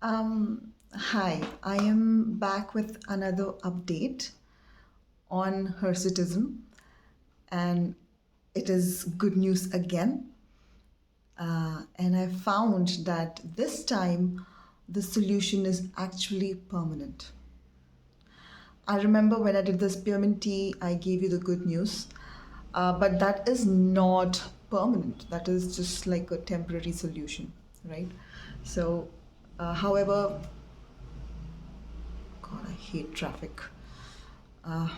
Hi, I am back with another update on Hirsutism, and it is good news again. And I found that this time the solution is actually permanent. I remember when I did the spearmint tea, I gave you the good news, but that is not permanent. That is just like a temporary solution, right? So, however, God, I hate traffic. Uh,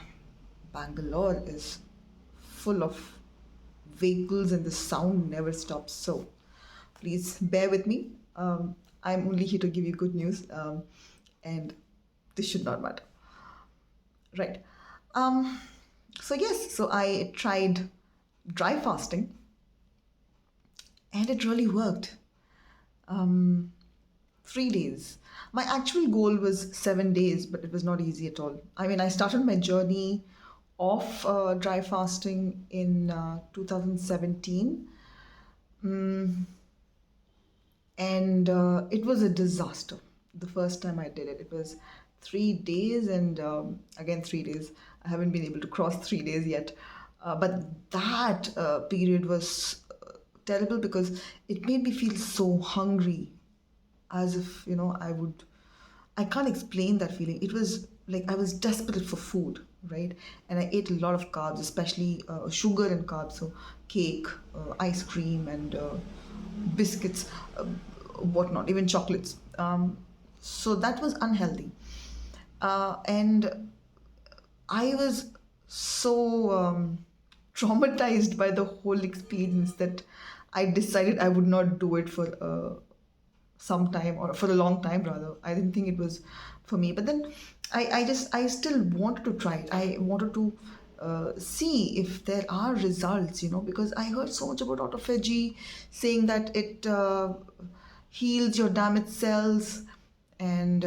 Bangalore is full of vehicles and the sound never stops. So please bear with me. I'm only here to give you good news, and this should not matter. Right. Um, so I tried dry fasting and it really worked. Um, 3 days. My actual goal was 7 days, but it was not easy at all. I mean, I started my journey of dry fasting in 2017, mm, and it was a disaster. The first time I did it, it was 3 days, and again 3 days. I haven't been able to cross 3 days yet, but that period was terrible because it made me feel so hungry, as if I can't explain that feeling. It was like I was desperate for food, right? And I ate a lot of carbs, especially sugar and carbs, so cake, ice cream, and biscuits, whatnot, even chocolates. So that was unhealthy, and I was so traumatized by the whole experience that I decided I would not do it for some time, or for a long time rather. I didn't think it was for me, but then I still wanted to try it. I wanted to see if there are results, because I heard so much about autophagy, saying that it heals your damaged cells, and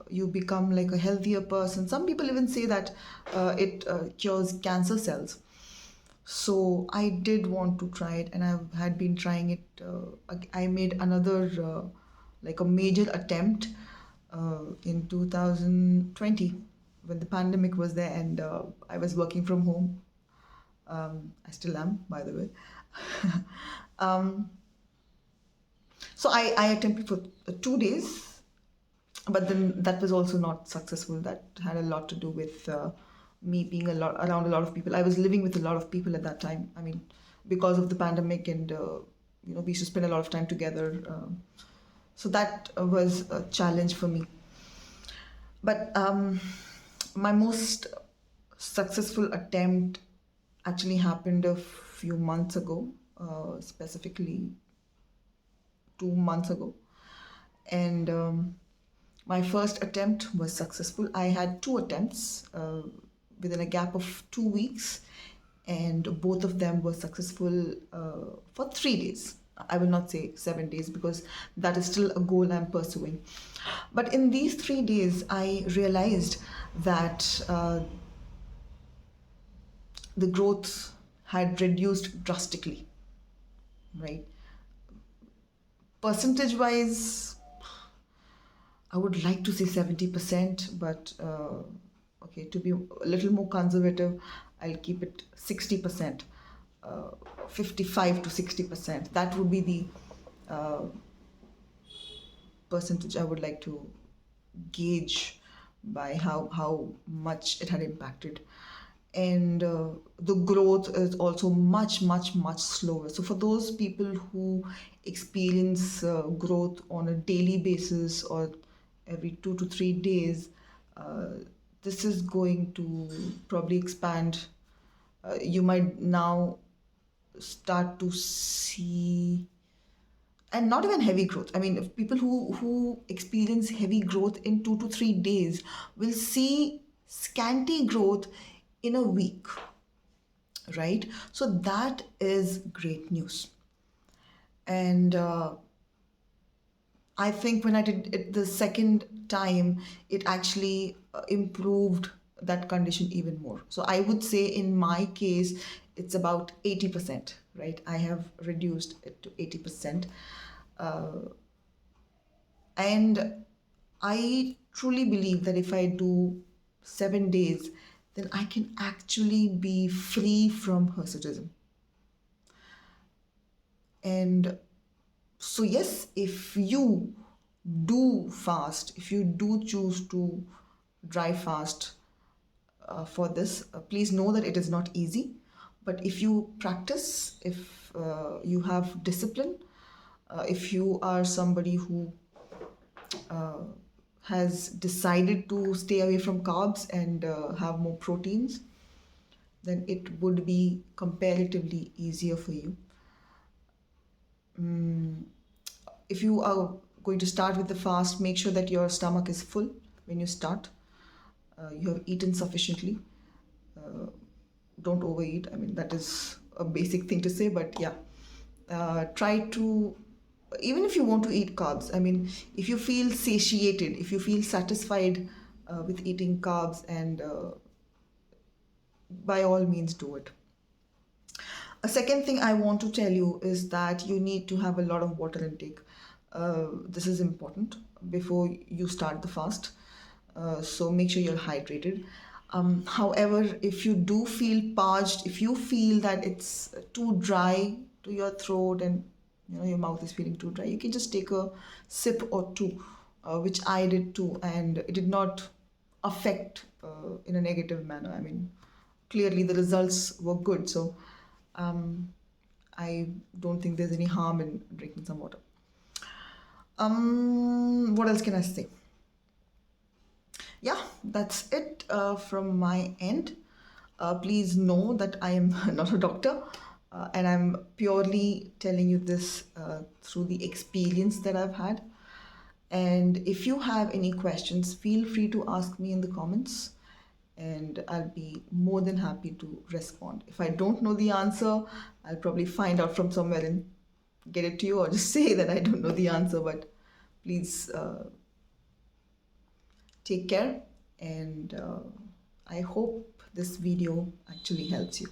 you become like a healthier person. Some people even say that it cures cancer cells. So I did want to try it, and I had been trying it. I made another like a major attempt in 2020 when the pandemic was there, and I was working from home. I still am, by the way. um, so I attempted for 2 days, but then that was also not successful. That had a lot to do with me being around a lot of people. I was living with a lot of people at that time. I mean, because of the pandemic, and we used to spend a lot of time together. So that was a challenge for me. But my most successful attempt actually happened a few months ago, specifically 2 months ago. And my first attempt was successful. I had two attempts within a gap of 2 weeks, and both of them were successful for 3 days. I will not say 7 days because that is still a goal I'm pursuing. But in these 3 days, I realized that the growth had reduced drastically, right? Percentage wise, I would like to say 70%, but okay, to be a little more conservative, I'll keep it 60%, 55 to 60%. That would be the percentage I would like to gauge by how much it had impacted. And the growth is also much slower. So for those people who experience growth on a daily basis or every 2 to 3 days, uh, this is going to probably expand. You might now start to see, and not even heavy growth. I mean, if people who experience heavy growth in 2 to 3 days will see scanty growth in a week, right? So that is great news. And I think when I did it the second time, it actually improved that condition even more. So I would say in my case, it's about 80%, right? I have reduced it to 80%. And I truly believe that if I do 7 days, then I can actually be free from hirsutism. And so, yes, if you do fast, if you do choose to dry fast for this, please know that it is not easy. But if you practice, if you have discipline, if you are somebody who has decided to stay away from carbs and have more proteins, then it would be comparatively easier for you. If you are going to start with the fast, make sure that your stomach is full when you start. You have eaten sufficiently. Don't overeat. I mean, that is a basic thing to say, but yeah. Try to, even if you want to eat carbs, I mean, if you feel satiated, if you feel satisfied with eating carbs, and by all means do it. A second thing I want to tell you is that you need to have a lot of water intake. This is important before you start the fast. So make sure you're hydrated. However, if you do feel parched, if you feel that it's too dry to your throat and your mouth is feeling too dry, you can just take a sip or two, which I did too, and it did not affect in a negative manner. I mean, clearly the results were good. So I don't think there's any harm in drinking some water. What else can I say? Yeah, that's it from my end. Please know that I am not a doctor, and I'm purely telling you this through the experience that I've had. And if you have any questions, feel free to ask me in the comments, and I'll be more than happy to respond. If I don't know the answer, I'll probably find out from somewhere and get it to you, or just say that I don't know the answer. But please take care, and I hope this video actually helps you.